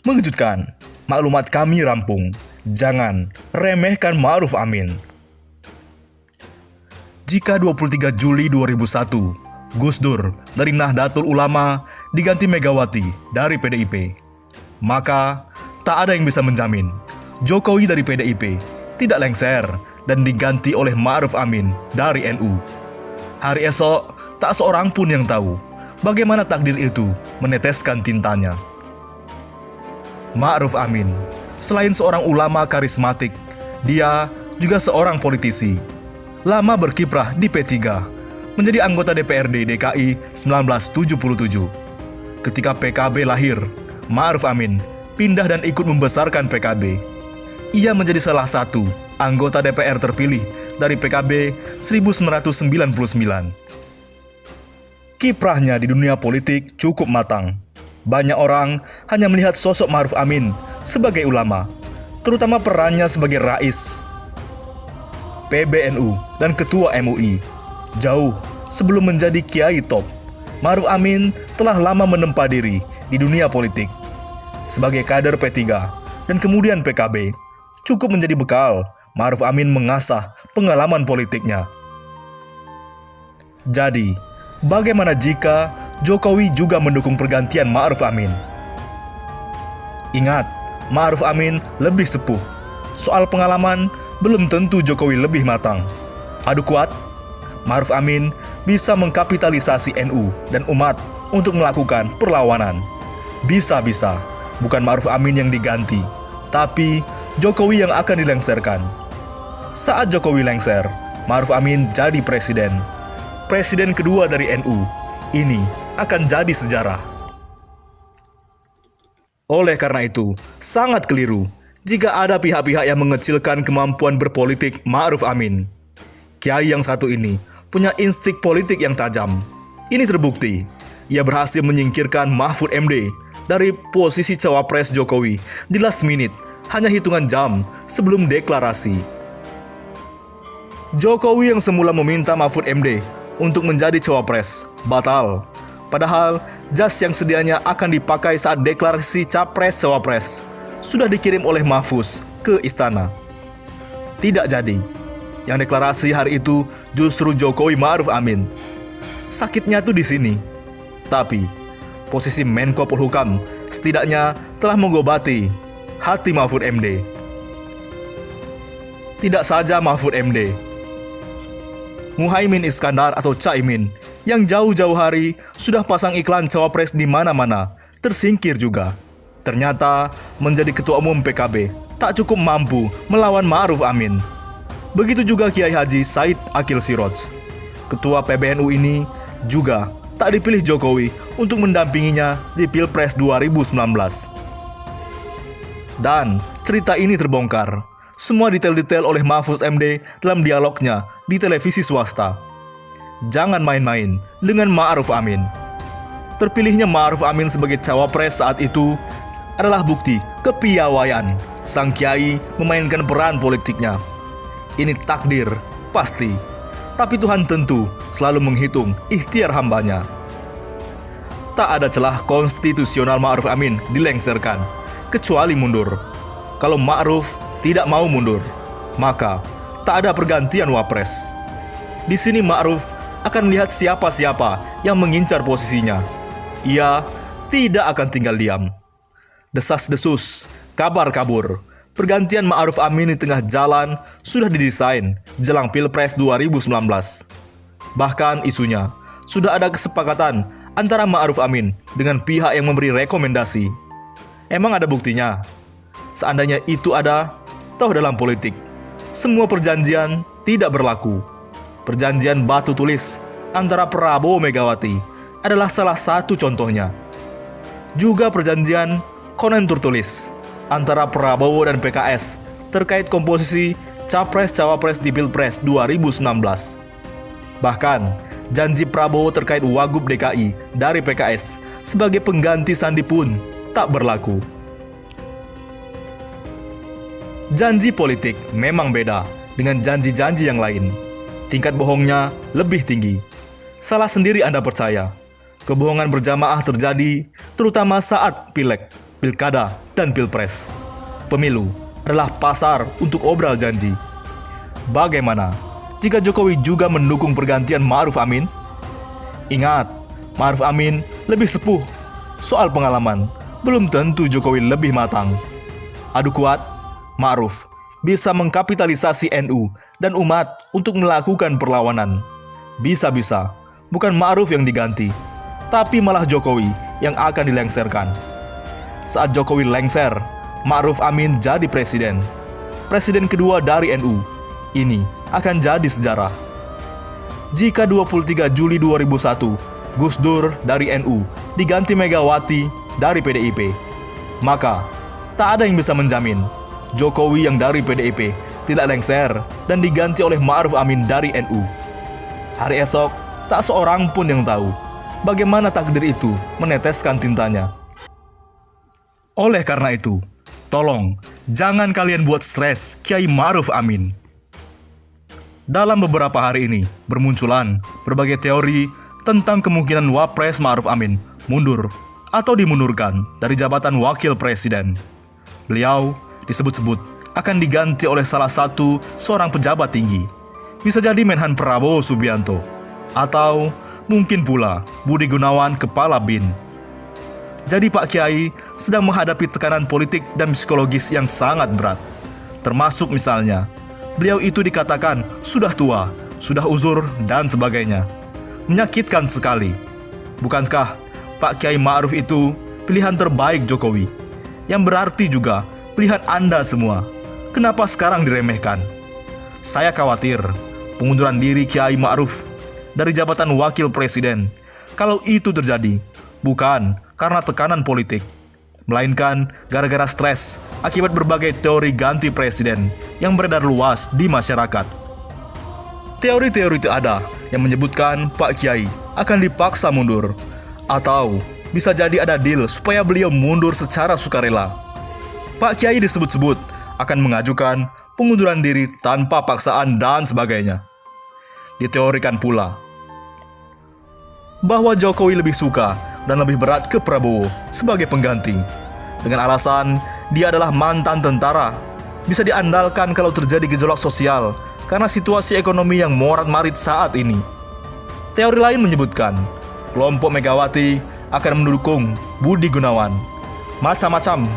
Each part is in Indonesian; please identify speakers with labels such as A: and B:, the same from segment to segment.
A: Mengejutkan, maklumat kami rampung. Jangan remehkan Ma'ruf Amin. Jika 23 Juli 2001, Gus Dur dari Nahdlatul Ulama diganti Megawati dari PDIP, maka tak ada yang bisa menjamin Jokowi dari PDIP tidak lengser dan diganti oleh Ma'ruf Amin dari NU. Hari esok, tak seorang pun yang tahu bagaimana takdir itu meneteskan tintanya. Ma'ruf Amin, selain seorang ulama karismatik, dia juga seorang politisi. Lama berkiprah di P3, menjadi anggota DPRD DKI 1977. Ketika PKB lahir, Ma'ruf Amin pindah dan ikut membesarkan PKB. Ia menjadi salah satu anggota DPR terpilih dari PKB 1999. Kiprahnya di dunia politik cukup matang. Banyak orang hanya melihat sosok Ma'ruf Amin sebagai ulama, terutama perannya sebagai rais PBNU dan ketua MUI. Jauh sebelum menjadi kiai top, Ma'ruf Amin telah lama menempa diri di dunia politik. Sebagai kader P3 dan kemudian PKB, cukup menjadi bekal Ma'ruf Amin mengasah pengalaman politiknya. Jadi, bagaimana jika Jokowi juga mendukung pergantian Ma'ruf Amin? Ingat, Ma'ruf Amin lebih sepuh. Soal pengalaman, belum tentu Jokowi lebih matang. Adu kuat, Ma'ruf Amin bisa mengkapitalisasi NU dan umat untuk melakukan perlawanan. Bisa-bisa, bukan Ma'ruf Amin yang diganti, tapi Jokowi yang akan dilengserkan. Saat Jokowi lengser, Ma'ruf Amin jadi presiden. Presiden kedua dari NU. Ini akan jadi sejarah. Oleh karena itu, sangat keliru jika ada pihak-pihak yang mengecilkan kemampuan berpolitik Ma'ruf Amin. Kiai yang satu ini punya insting politik yang tajam. Ini terbukti. Ia berhasil menyingkirkan Mahfud MD dari posisi cawapres Jokowi di last minute, hanya hitungan jam sebelum deklarasi. Jokowi yang semula meminta Mahfud MD untuk menjadi cawapres batal. Padahal jas yang sedianya akan dipakai saat deklarasi capres-cawapres sudah dikirim oleh Mahfuz ke istana. Tidak jadi. Yang deklarasi hari itu justru Jokowi Ma'ruf Amin. Sakitnya tuh di sini. Tapi posisi Menko Polhukam setidaknya telah menggobati hati Mahfud MD. Tidak saja Mahfud MD, Muhaimin Iskandar atau Caimin yang jauh-jauh hari sudah pasang iklan cawapres di mana-mana, tersingkir juga. Ternyata menjadi ketua umum PKB tak cukup mampu melawan Ma'ruf Amin. Begitu juga Kiai Haji Said Akil Siroj. Ketua PBNU ini juga tak dipilih Jokowi untuk mendampinginya di Pilpres 2019. Dan cerita ini terbongkar. Semua detail-detail oleh Mahfuz MD dalam dialognya di televisi swasta. Jangan main-main dengan Ma'ruf Amin. Terpilihnya Ma'ruf Amin sebagai cawapres saat itu adalah bukti kepiawaian sang kiai memainkan peran politiknya. Ini takdir, pasti. Tapi Tuhan tentu selalu menghitung ikhtiar hambanya. Tak ada celah konstitusional Ma'ruf Amin dilengserkan, kecuali mundur. Kalau Ma'ruf tidak mau mundur, maka tak ada pergantian wapres. Di sini Ma'ruf akan melihat siapa-siapa yang mengincar posisinya. Ia tidak akan tinggal diam. Desas-desus, kabar kabur, pergantian Ma'ruf Amin di tengah jalan sudah didesain jelang Pilpres 2019. Bahkan isunya, sudah ada kesepakatan antara Ma'ruf Amin dengan pihak yang memberi rekomendasi. Emang ada buktinya? Seandainya itu ada, toh dalam politik, semua perjanjian tidak berlaku. Perjanjian batu tulis antara Prabowo Megawati adalah salah satu contohnya. Juga perjanjian konen tertulis antara Prabowo dan PKS terkait komposisi Capres-Cawapres di Pilpres 2019. Bahkan, janji Prabowo terkait Wagub DKI dari PKS sebagai pengganti Sandi pun tak berlaku. Janji politik memang beda dengan janji-janji yang lain. Tingkat bohongnya lebih tinggi. Salah sendiri Anda percaya. Kebohongan berjamaah terjadi, terutama saat Pileg, pilkada, dan pilpres. Pemilu adalah pasar untuk obral janji. Bagaimana jika Jokowi juga mendukung pergantian Ma'ruf Amin? Ingat, Ma'ruf Amin lebih sepuh. Soal pengalaman, belum tentu Jokowi lebih matang. Adu kuat, Ma'ruf bisa mengkapitalisasi NU dan umat untuk melakukan perlawanan. Bisa-bisa bukan Ma'ruf yang diganti, tapi malah Jokowi yang akan dilengserkan. Saat Jokowi lengser, Ma'ruf Amin jadi presiden. Presiden kedua dari NU. Ini akan jadi sejarah. Jika 23 Juli 2001, Gus Dur dari NU diganti Megawati dari PDIP, maka tak ada yang bisa menjamin Jokowi yang dari PDIP tidak lengser dan diganti oleh Ma'ruf Amin dari NU. Hari esok, tak seorang pun yang tahu bagaimana takdir itu meneteskan tintanya. Oleh karena itu, tolong jangan kalian buat stres Kiai Ma'ruf Amin. Dalam beberapa hari ini, bermunculan berbagai teori tentang kemungkinan Wapres Ma'ruf Amin mundur atau dimundurkan dari jabatan wakil presiden. Beliau disebut-sebut akan diganti oleh salah satu seorang pejabat tinggi. Bisa jadi Menhan Prabowo Subianto, atau mungkin pula Budi Gunawan Kepala BIN. Jadi Pak Kiai sedang menghadapi tekanan politik dan psikologis yang sangat berat. Termasuk misalnya, beliau itu dikatakan sudah tua, sudah uzur, dan sebagainya. Menyakitkan sekali. Bukankah Pak Kiai Ma'ruf itu pilihan terbaik Jokowi? Yang berarti juga pilihan Anda semua. Kenapa sekarang diremehkan? Saya khawatir pengunduran diri Kiai Ma'ruf dari jabatan wakil presiden, kalau itu terjadi, bukan karena tekanan politik, melainkan gara-gara stres akibat berbagai teori ganti presiden yang beredar luas di masyarakat. Teori-teori itu ada yang menyebutkan Pak Kiai akan dipaksa mundur, atau bisa jadi ada deal supaya beliau mundur secara sukarela. Pak Kiai disebut-sebut akan mengajukan pengunduran diri tanpa paksaan dan sebagainya. Diteorikan pula bahwa Jokowi lebih suka dan lebih berat ke Prabowo sebagai pengganti, dengan alasan dia adalah mantan tentara, bisa diandalkan kalau terjadi gejolak sosial karena situasi ekonomi yang morat-marit saat ini. Teori lain menyebutkan kelompok Megawati akan mendukung Budi Gunawan. Macam-macam,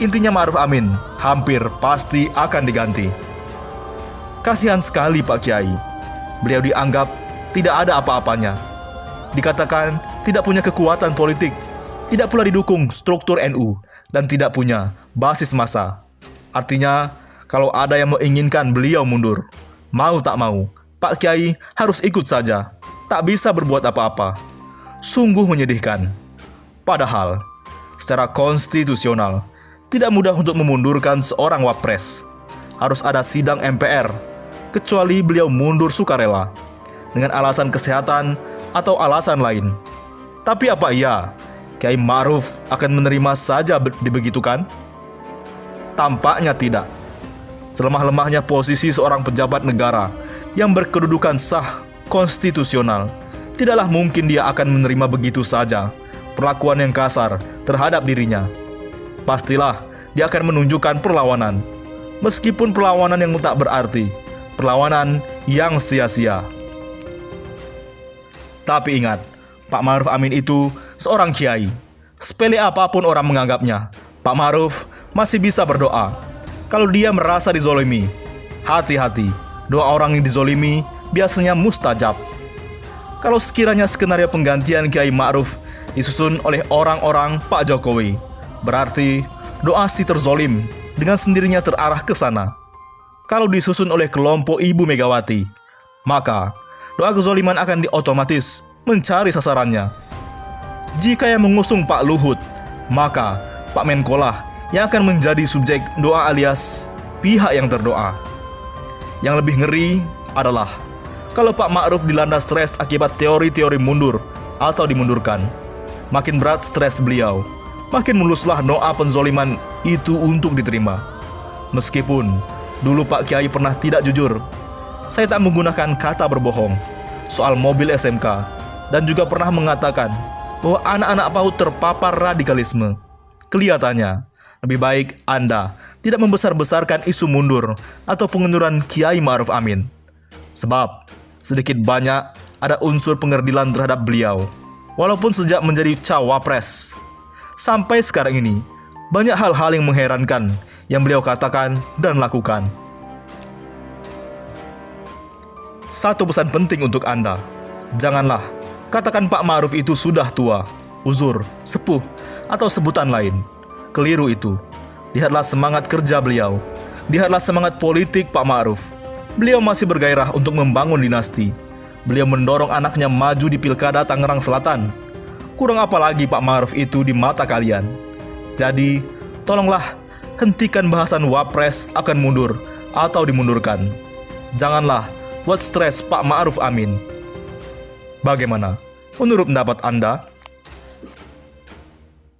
A: intinya Ma'ruf Amin hampir pasti akan diganti. Kasihan sekali Pak Kiai. Beliau dianggap tidak ada apa-apanya. Dikatakan tidak punya kekuatan politik, tidak pula didukung struktur NU, dan tidak punya basis massa. Artinya, kalau ada yang menginginkan beliau mundur, mau tak mau, Pak Kiai harus ikut saja, tak bisa berbuat apa-apa. Sungguh menyedihkan. Padahal, secara konstitusional, tidak mudah untuk memundurkan seorang wapres. Harus ada sidang MPR, kecuali beliau mundur sukarela, dengan alasan kesehatan atau alasan lain. Tapi apa iya Kiai Ma'ruf akan menerima saja dibegitukan? Tampaknya tidak. Selemah-lemahnya posisi seorang pejabat negara yang berkedudukan sah konstitusional, tidaklah mungkin dia akan menerima begitu saja perlakuan yang kasar terhadap dirinya. Pastilah dia akan menunjukkan perlawanan, meskipun perlawanan yang tak berarti, perlawanan yang sia-sia. Tapi ingat, Pak Ma'ruf Amin itu seorang kiai. Sepele apapun orang menganggapnya, Pak Ma'ruf masih bisa berdoa. Kalau dia merasa dizolimi, hati-hati, doa orang yang dizolimi biasanya mustajab. Kalau sekiranya skenario penggantian Kiai Ma'ruf disusun oleh orang-orang Pak Jokowi, berarti doa si terzolim dengan sendirinya terarah ke sana. Kalau disusun oleh kelompok Ibu Megawati, maka doa kezoliman akan otomatis mencari sasarannya. Jika yang mengusung Pak Luhut, maka Pak Menko lah yang akan menjadi subjek doa alias pihak yang terdoa. Yang lebih ngeri adalah kalau Pak Ma'ruf dilanda stres akibat teori-teori mundur atau dimundurkan. Makin berat stres beliau, makin muluslah doa penzoliman itu untuk diterima. Meskipun dulu Pak Kiai pernah tidak jujur, saya tak menggunakan kata berbohong soal mobil SMK, dan juga pernah mengatakan bahwa anak-anak PAUD terpapar radikalisme. Kelihatannya, lebih baik Anda tidak membesar-besarkan isu mundur atau pengunduran Kiai Ma'ruf Amin. Sebab, sedikit banyak ada unsur pengerdilan terhadap beliau. Walaupun sejak menjadi cawapres, sampai sekarang ini, banyak hal-hal yang mengherankan yang beliau katakan dan lakukan. Satu pesan penting untuk Anda, janganlah katakan Pak Ma'ruf itu sudah tua, uzur, sepuh, atau sebutan lain. Keliru itu. Lihatlah semangat kerja beliau. Lihatlah semangat politik Pak Ma'ruf. Beliau masih bergairah untuk membangun dinasti. Beliau mendorong anaknya maju di Pilkada Tangerang Selatan. Kurang apa lagi Pak Ma'ruf itu di mata kalian? Jadi, tolonglah hentikan bahasan wapres akan mundur atau dimundurkan. Janganlah buat stres Pak Ma'ruf Amin. Bagaimana? Menurut pendapat Anda?